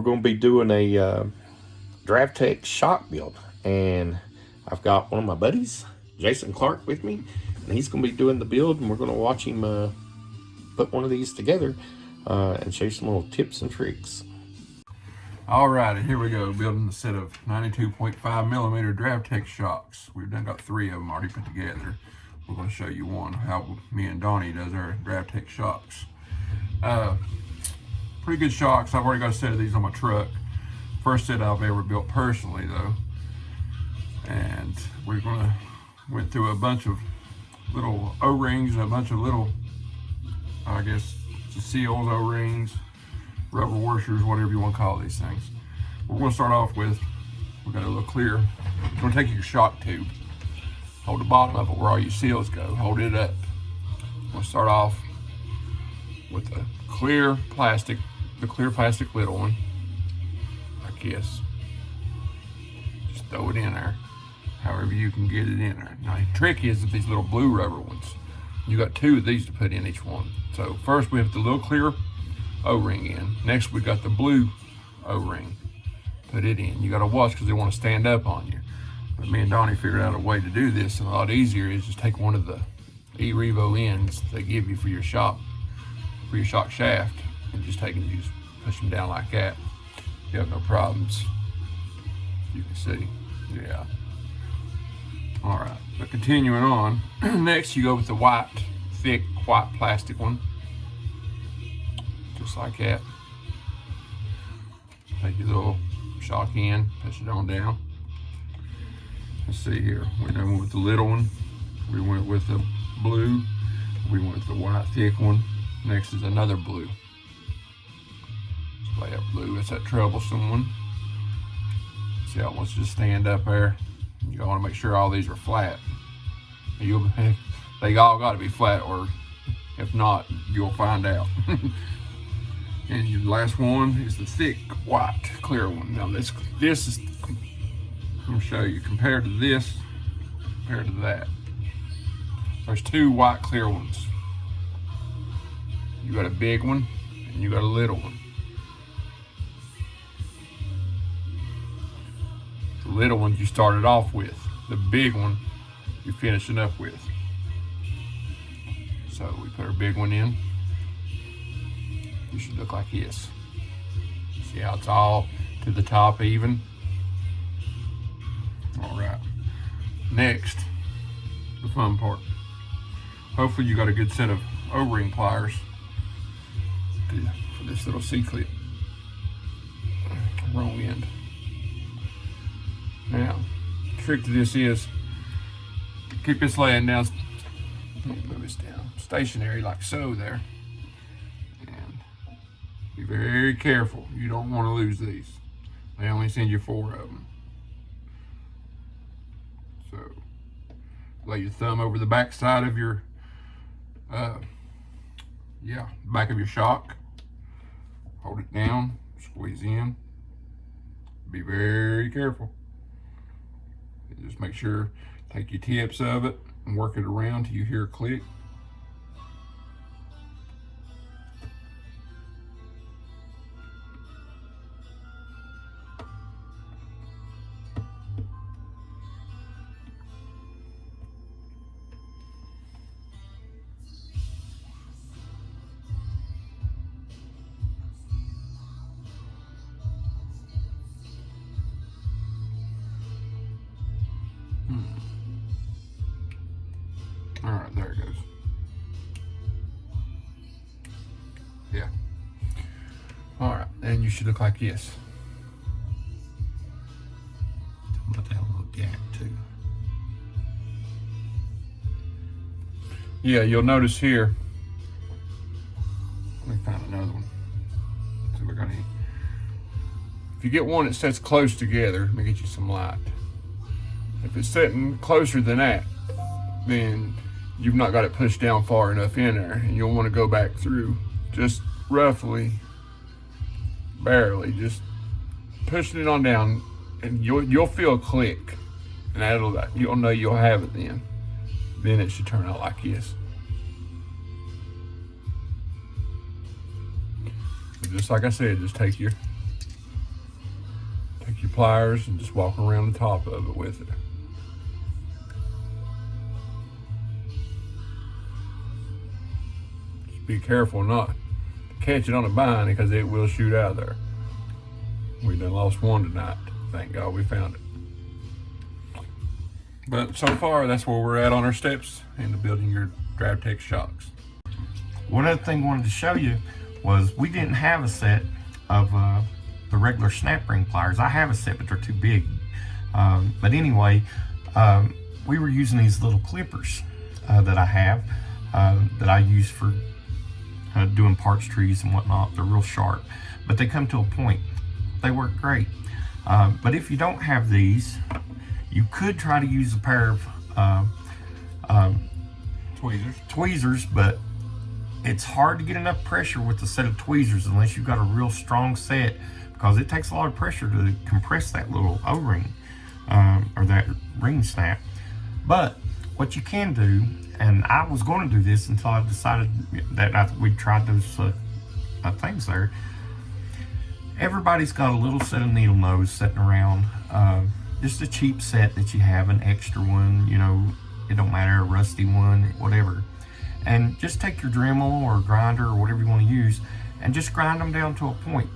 we're going to be doing a Dravtech shock build, and I've got one of my buddies, Jason Clark, with me, and he's going to be doing the build, and we're going to watch him put one of these together and show you some little tips and tricks. Alrighty, here we go, building a set of 92.5 millimeter Dravtech shocks. We've done got 3 of them already put together. We're going to show you one, how me and Donnie does our Dravtech shocks. Pretty good shocks. I've already got a set of these on my truck. First set I've ever built personally though. And we're gonna went through a bunch of little O-rings and a bunch of little, I guess, seals, O-rings, rubber washers, whatever you want to call these things. We're gonna start off with, we got a little clear. You're gonna take your shock tube, hold the bottom of it where all your seals go, hold it up. We'll start off with a clear plastic, the clear plastic little one, like this. Just throw it in there, however you can get it in there. Now the trick is these little blue rubber ones. You got 2 of these to put in each one. So first we have the little clear O-ring in. Next we got the blue O-ring. Put it in. You got to watch because they want to stand up on you. But me and Donnie figured out a way to do this, and a lot easier is just take one of the E-Revo ends they give you for your shock shaft, and just take and just push them down like that. You have no problems. You can see, yeah. All right, but continuing on, next you go with the white, thick white plastic one, just like that. Take your little shock in, push it on down. Let's see here, we went with the little one, we went with the blue, we went with the white thick one. Next is another blue. Let's play up blue. It's that troublesome one. See how it wants to just stand up there. You want to make sure all these are flat. They all got to be flat, or if not, you'll find out. And your last one is the thick white clear one. Now this is, I'm going to show you compared to this, compared to that. There's 2 white clear ones. You got a big one and you got a little one. The little one you started off with. The big one you're finishing up with. So we put our big one in. You should look like this. See how it's all to the top even? All right. Next, the fun part. Hopefully you got a good set of O-ring pliers for this little C-clip. Wrong end. Now, the trick to this is keep this laying down. Move this down, stationary like so there, and be very careful. You don't want to lose these. They only send you 4 of them. So, lay your thumb over the back side of your, back of your shock. Hold it down, squeeze in. Be very careful. Just make sure, take your tips of it and work it around till you hear a click. All right, there it goes. Yeah. All right, and you should look like this. About that little gap too. Yeah, you'll notice here. Let me find another one. See if we got any. If you get one that sets close together, let me get you some light. If it's sitting closer than that, then you've not got it pushed down far enough in there, and you'll want to go back through just roughly, barely, just pushing it on down, and you'll feel a click, and you'll know you'll have it then. Then it should turn out like this. Just like I said, just take your your pliers and just walk around the top of it with it. Just be careful not to catch it on a bind because it will shoot out of there. We done lost one tonight. Thank God we found it. But so far, that's where we're at on our steps into building your Dravtech shocks. One other thing I wanted to show you was we didn't have a set of the regular snap ring pliers. I have a set, but they're too big. But anyway, we were using these little clippers that I have that I use for doing parts trees and whatnot. They're real sharp, but they come to a point. They work great. But if you don't have these, you could try to use a pair of tweezers, but it's hard to get enough pressure with a set of tweezers unless you've got a real strong set, because it takes a lot of pressure to compress that little O-ring or that ring snap. But what you can do, and I was going to do this until I decided that we tried those things there. Everybody's got a little set of needle nose sitting around. Just a cheap set that you have, an extra one, you know, it don't matter, a rusty one, whatever. And just take your Dremel or grinder or whatever you want to use and just grind them down to a point.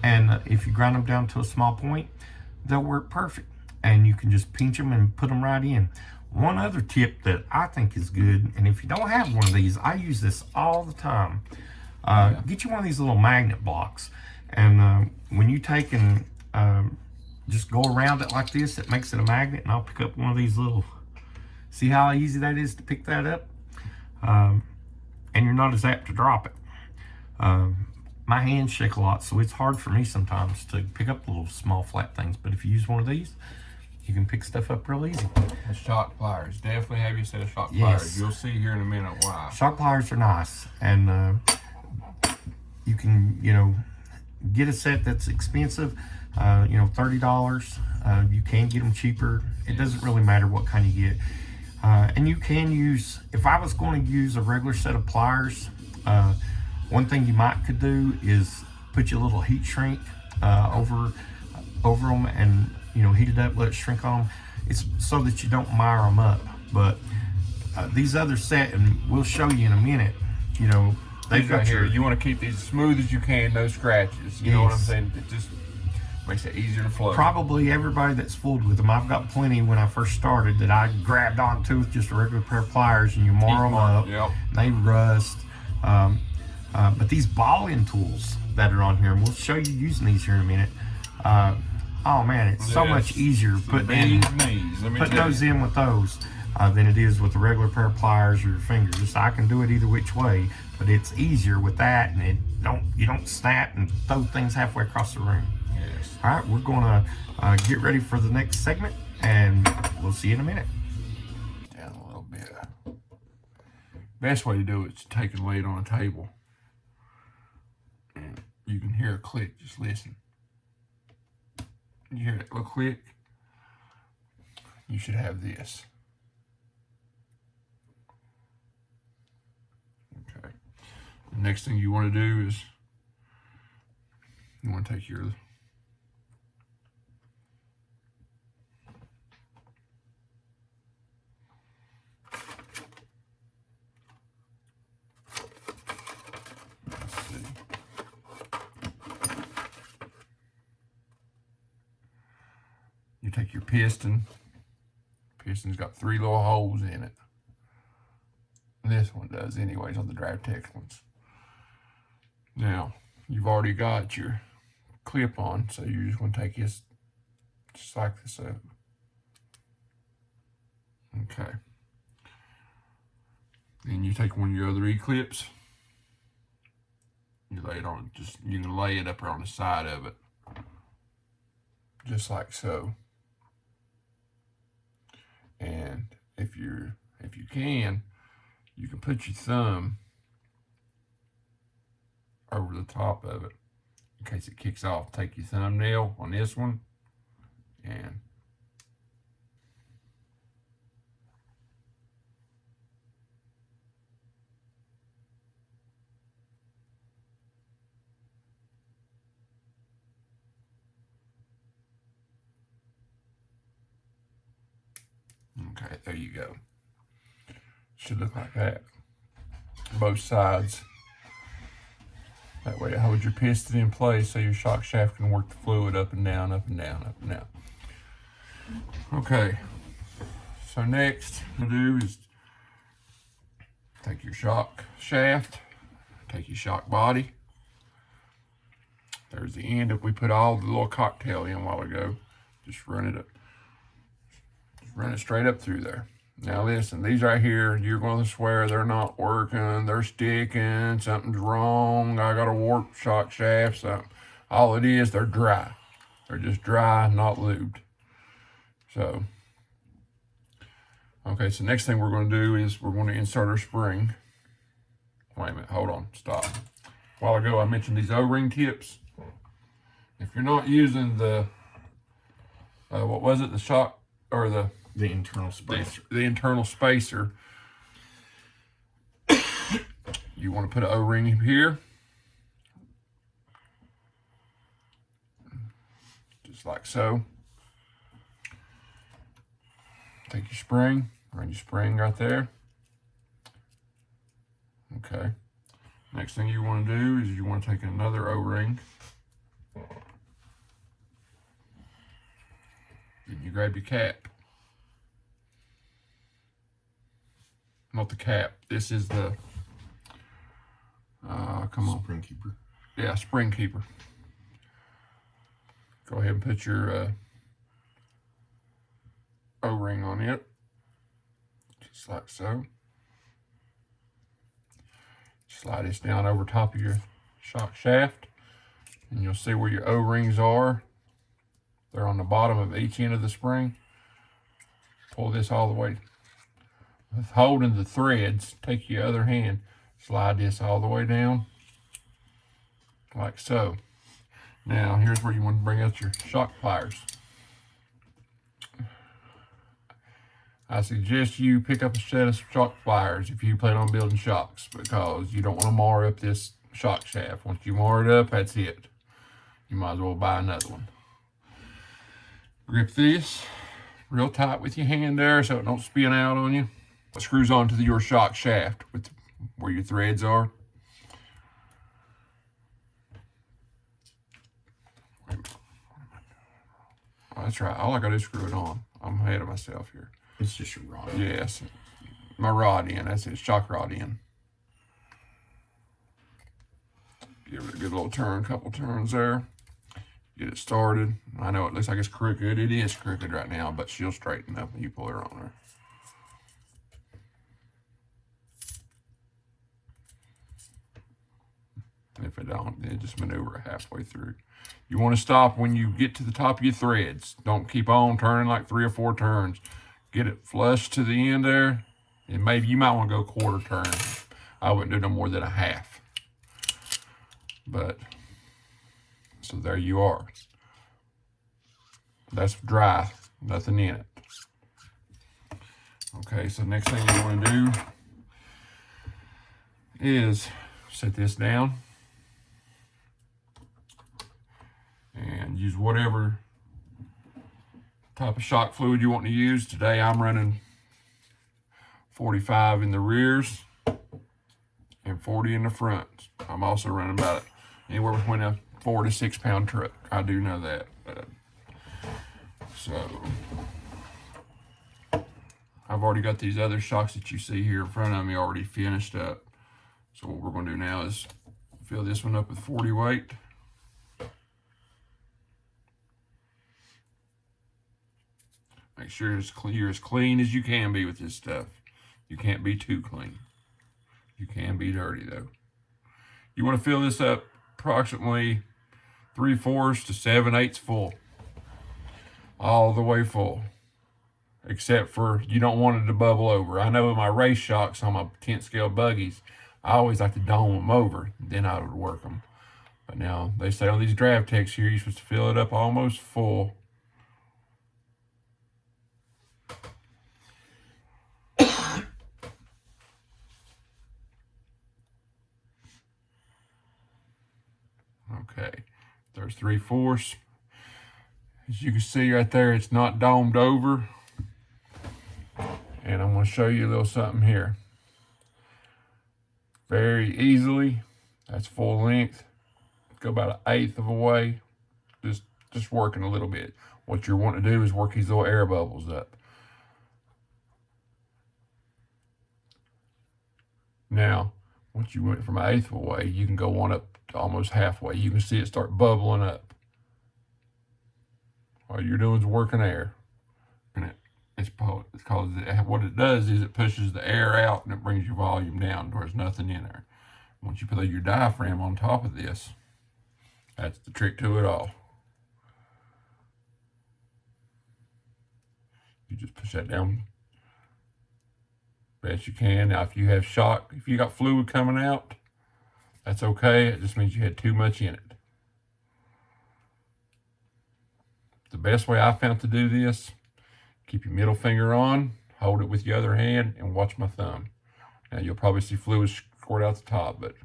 And if you grind them down to a small point, they'll work perfect. And you can just pinch them and put them right in. One other tip that I think is good, and if you don't have one of these, I use this all the time. Get you one of these little magnet blocks. And when you take and just go around it like this, it makes it a magnet, and I'll pick up one of these little, see how easy that is to pick that up? And you're not as apt to drop it. My hands shake a lot, so it's hard for me sometimes to pick up little small flat things, but if you use one of these, you can pick stuff up real easy. The shock pliers, definitely have you a set of shock pliers. You'll see here in a minute why. Shock pliers are nice, and you can, you know, get a set that's expensive, you know, $30. You can get them cheaper. It doesn't really matter what kind you get. And you can use, if I was going to use a regular set of pliers, one thing you could do is put your little heat shrink over them, and you know, heat it up, let it shrink on them. It's so that you don't mire them up. But these other set, and we'll show you in a minute, you know, they've got here. You want to keep these as smooth as you can, no scratches. You know what I'm saying? It just makes it easier to flow. Probably everybody that's fooled with them. I've got plenty when I first started that I grabbed onto with just a regular pair of pliers, and you mar them up. Yep. They rust. But these balling tools that are on here, and we'll show you using these here in a minute. Oh man, it's so much easier putting those in with those than it is with a regular pair of pliers or your fingers. I can do it either which way, but it's easier with that, and you don't snap and throw things halfway across the room. Yes. All right, we're gonna get ready for the next segment, and we'll see you in a minute. Down a little bit. Best way to do it is to take and lay it on a table, and you can hear a click. Just listen. You hear that little click? You should have this. Okay. The next thing you want to do is you want to take your take your piston. Piston's got 3 little holes in it. This one does anyways on the Dravtech ones. Now, you've already got your clip on, so you're just going to take this, just like this up. Okay. Then you take one of your other E-clips. You lay it on, you can lay it up on the side of it. Just like so. And if you can put your thumb over the top of it in case it kicks off. Take your thumbnail on this one and Okay, there you go. Should look like that. Both sides. That way it holds your piston in place so your shock shaft can work the fluid up and down, up and down, up and down. Okay, so next to do is take your shock shaft, take your shock body. There's the end. If we put all the little cocktail in a while ago, just run it up. Just run it straight up through there. Now listen, these right here, you're going to swear they're not working, they're sticking, something's wrong, I got a warped shock shaft, something. All it is, they're dry. They're just dry, not lubed. So, okay, so next thing we're going to do is we're going to insert our spring. Wait a minute, hold on, stop. A while ago I mentioned these O-ring tips. If you're not using the, what was it, the shock, or the internal spacer. The internal spacer. You want to put an O-ring here. Just like so. Take your spring, run your spring right there. Okay. Next thing you want to do is you want to take another O-ring. Then you grab your cap. Not the cap. This is the, come on. Spring keeper. Yeah, spring keeper. Go ahead and put your O-ring on it. Just like so. Slide this down over top of your shock shaft. And you'll see where your O-rings are. They're on the bottom of each end of the spring. Pull this all the way. With holding the threads, take your other hand, slide this all the way down, like so. Now, here's where you want to bring out your shock pliers. I suggest you pick up a set of shock pliers if you plan on building shocks, because you don't want to mar up this shock shaft. Once you mar it up, that's it. You might as well buy another one. Grip this real tight with your hand there so it don't spin out on you. It screws onto your shock shaft with where your threads are. Oh, that's right. All I got to do is screw it on. I'm ahead of myself here. It's just your rod. Yes, my rod end. That's it. Shock rod end. Give it a good little turn, couple turns there. Get it started. I know it looks like it's crooked. It is crooked right now, but she'll straighten up when you pull her on her. If it don't, then just maneuver it halfway through. You want to stop when you get to the top of your threads. Don't keep on turning like 3 or 4 turns. Get it flush to the end there, and maybe you might want to go quarter turn. I wouldn't do no more than a half. But, so there you are. That's dry, nothing in it. Okay, so next thing you want to do is set this down. And use whatever type of shock fluid you want to use. Today I'm running 45 in the rears and 40 in the front. I'm also running about anywhere between a 4 to 6 pound truck. I do know that. So I've already got these other shocks that you see here in front of me already finished up. So what we're going to do now is fill this one up with 40 weight. Make sure you're as clean as you can be with this stuff. You can't be too clean. You can be dirty though. You want to fill this up approximately 3/4 to 7/8 full. All the way full. Except for you don't want it to bubble over. I know in my race shocks on my 10th scale buggies, I always like to dome them over. Then I would work them. But now they say on these Dravtechs here, you're supposed to fill it up almost full. Okay, there's 3/4. As you can see right there, it's not domed over. And I'm going to show you a little something here. Very easily, that's full length. Go about 1/8 of a way, just working a little bit. What you're wanting to do is work these little air bubbles up. Now, once you went from 1/8 of a way, you can go on up to almost halfway. You can see it start bubbling up. All you're doing is working air. And it's called, what it does is it pushes the air out and it brings your volume down to where there's nothing in there. Once you put your diaphragm on top of this, that's the trick to it all. You just push that down best you can. Now, if you have shock, if you got fluid coming out, that's okay. It just means you had too much in it. The best way I found to do this, keep your middle finger on, hold it with your other hand, and watch my thumb. Now, you'll probably see fluid squirt out the top, but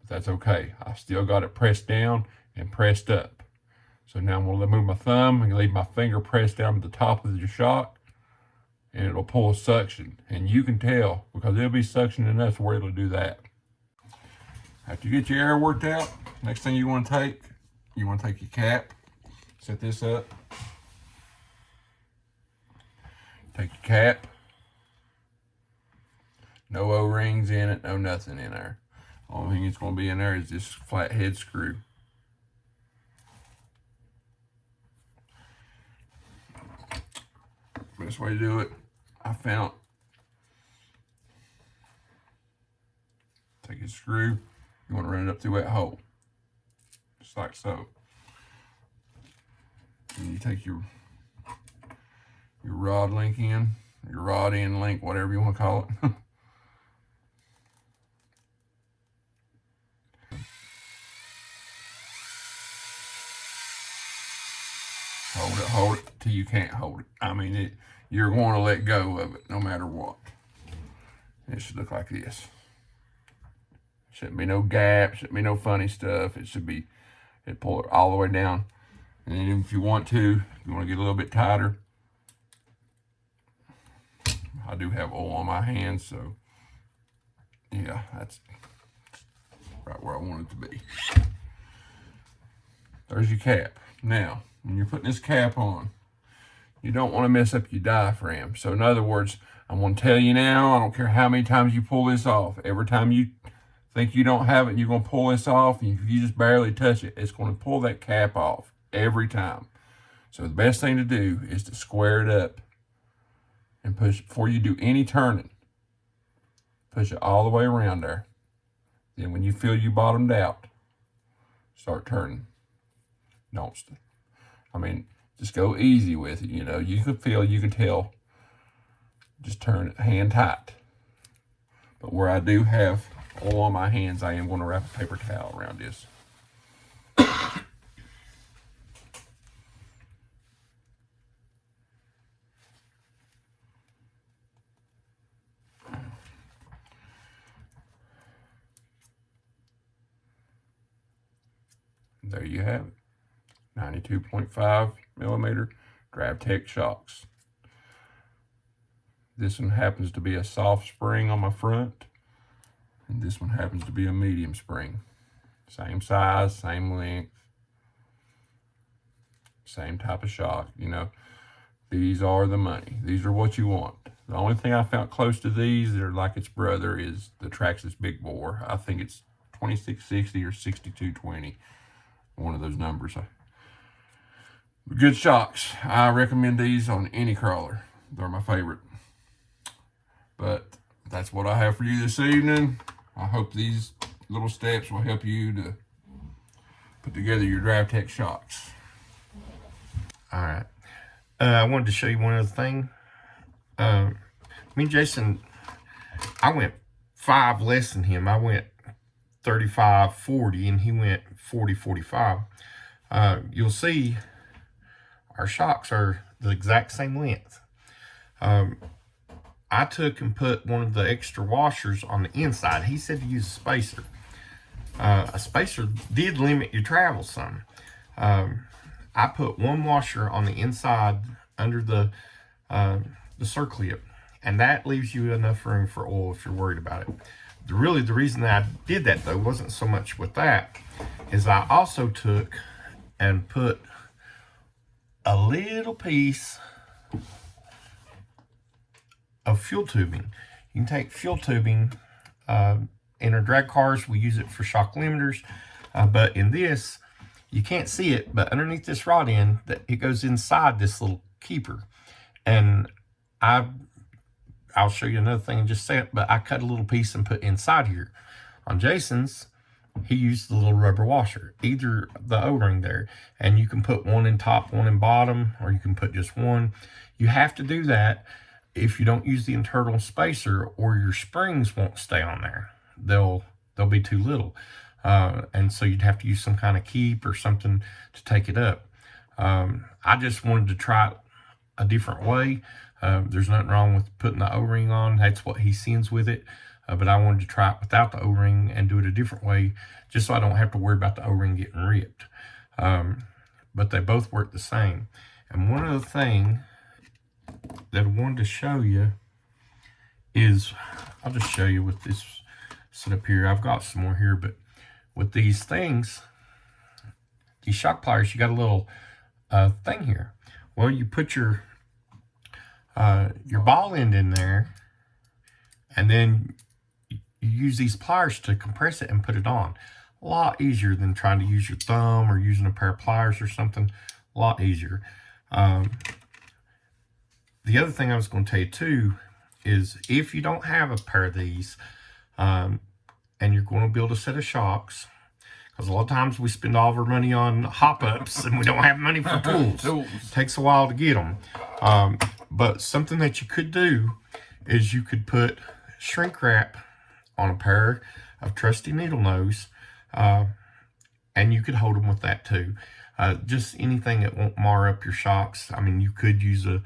that's okay. I still got it pressed down and pressed up. So now I'm going to move my thumb and leave my finger pressed down at the top of your shock, and it'll pull a suction. And you can tell because it'll be suctioning enough where it'll do that. After you get your air worked out, next thing you want to take your cap, set this up. Take your cap. No O-rings in it, no nothing in there. Only thing that's going to be in there is this flat head screw. Best way to do it, I found. Take a screw, you want to run it up through that hole, just like so. And you take your rod link in, your rod end link, whatever you want to call it. Hold it till you can't hold it. I mean, you're going to let go of it no matter what. It should look like this. Shouldn't be no gap, shouldn't be no funny stuff. It pull it all the way down. And then if you want to get a little bit tighter, I do have oil on my hands, so yeah, that's right where I want it to be. There's your cap. Now, when you're putting this cap on, you don't want to mess up your diaphragm. So in other words, I'm going to tell you now, I don't care how many times you pull this off. Every time you think you don't have it, you're going to pull this off, and if you just barely touch it, it's going to pull that cap off every time. So the best thing to do is to square it up and push, before you do any turning, push it all the way around there. Then when you feel you bottomed out, start turning. Just go easy with it. You know, you can tell, just turn it hand tight. But where I do have oil on my hands, I am going to wrap a paper towel around this. There you have it. 92.5 millimeter Dravtech shocks. This one happens to be a soft spring on my front, and this one happens to be a medium spring. Same size, same length, same type of shock. You know, these are the money. These are what you want. The only thing I found close to these that are like its brother is the Traxxas Big Bore. I think it's 2660 or 6220. One of those numbers. Good shocks. I recommend these on any crawler. They're my favorite. But that's what I have for you this evening. I hope these little steps will help you to put together your Dravtech shocks. All right. I wanted to show you one other thing. Me and Jason, I went 5 less than him. I went 35-40 and he went 40-45. You'll see our shocks are the exact same length. I took and put one of the extra washers on the inside. He said to use a spacer. A spacer did limit your travel some. I put one washer on the inside under the the circlip, and that leaves you enough room for oil if you're worried about it. Really, the reason that I did that though wasn't so much with that, is I also took and put a little piece of fuel tubing. You can take fuel tubing, in our drag cars we use it for shock limiters, but in this you can't see it, but underneath this rod end, that it goes inside this little keeper. And I'll show you another thing in just a second, but I cut a little piece and put inside here. On Jason's, he used the little rubber washer, either the O-ring there, and you can put one in top, one in bottom, or you can put just one. You have to do that if you don't use the internal spacer, or your springs won't stay on there. They'll be too little. And so you'd have to use some kind of keep or something to take it up. I just wanted to try it a different way. There's nothing wrong with putting the O-ring on. That's what he sends with it. But I wanted to try it without the O-ring and do it a different way, just so I don't have to worry about the O-ring getting ripped. But they both work the same. And one other thing that I wanted to show you is, I'll just show you with this set up here. I've got some more here, but with these things, these shock pliers, you got a little thing here. Well, you put your ball end in there, and then you use these pliers to compress it and put it on. A lot easier than trying to use your thumb or using a pair of pliers or something. A lot easier. The other thing I was going to tell you too is, if you don't have a pair of these, and you're going to build a set of shocks, because a lot of times we spend all of our money on hop-ups and we don't have money for tools. It takes a while to get them. But something that you could do is you could put shrink wrap on a pair of trusty needle nose, and you could hold them with that too. Just anything that won't mar up your shocks. I mean, you could use a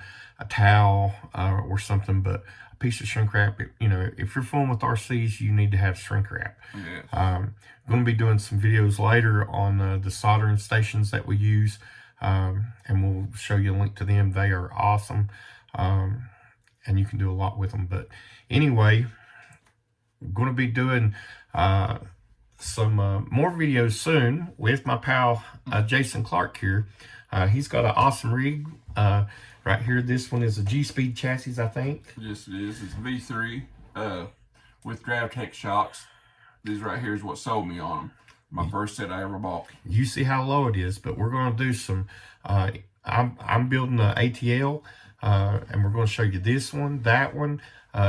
towel or something, but a piece of shrink wrap, you know, if you're fooling with RCs, you need to have shrink wrap. Yes. I'm going to be doing some videos later on the soldering stations that we use, and we'll show you a link to them. They are awesome, and you can do a lot with them. But anyway, we're going to be doing some more videos soon with my pal Jason Clark here. He's got an awesome rig right here. This one is a G-Speed chassis, I think. Yes, it is. It's V3 with Dravtech shocks. These right here is what sold me on them. My first set I ever bought. You see how low it is, but we're going to do some. I'm building an ATL, and we're going to show you this one, that one.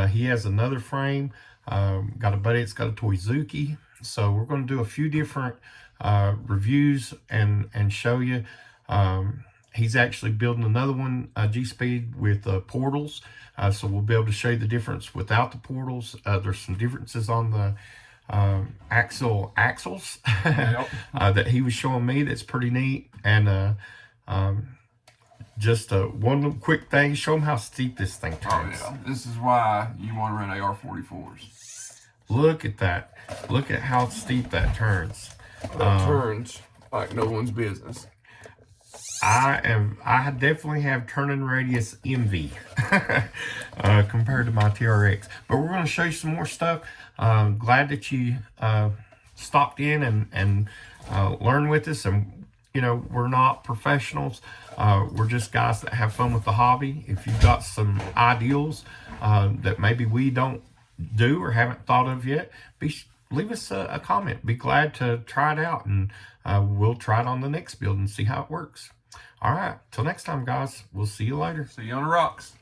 He has another frame. Got a buddy that's got a Toyzuki. So we're going to do a few different reviews and show you. He's actually building another one, G-Speed, with portals. So we'll be able to show you the difference without the portals. There's some differences on the axles Yep. that he was showing me that's pretty neat. And just one little quick thing, show him how steep this thing turns. Oh, yeah. This is why you want to run AR-44s. Look at that. Look at how steep that turns. That turns like no one's business. I definitely have turning radius envy compared to my TRX. But we're going to show you some more stuff. Glad that you stopped in and learned with us. And, you know, we're not professionals. We're just guys that have fun with the hobby. If you've got some ideals that maybe we don't do or haven't thought of yet, leave us a comment. Be glad to try it out, and we'll try it on the next build and see how it works. All right, till next time, guys. We'll see you later. See you on the rocks.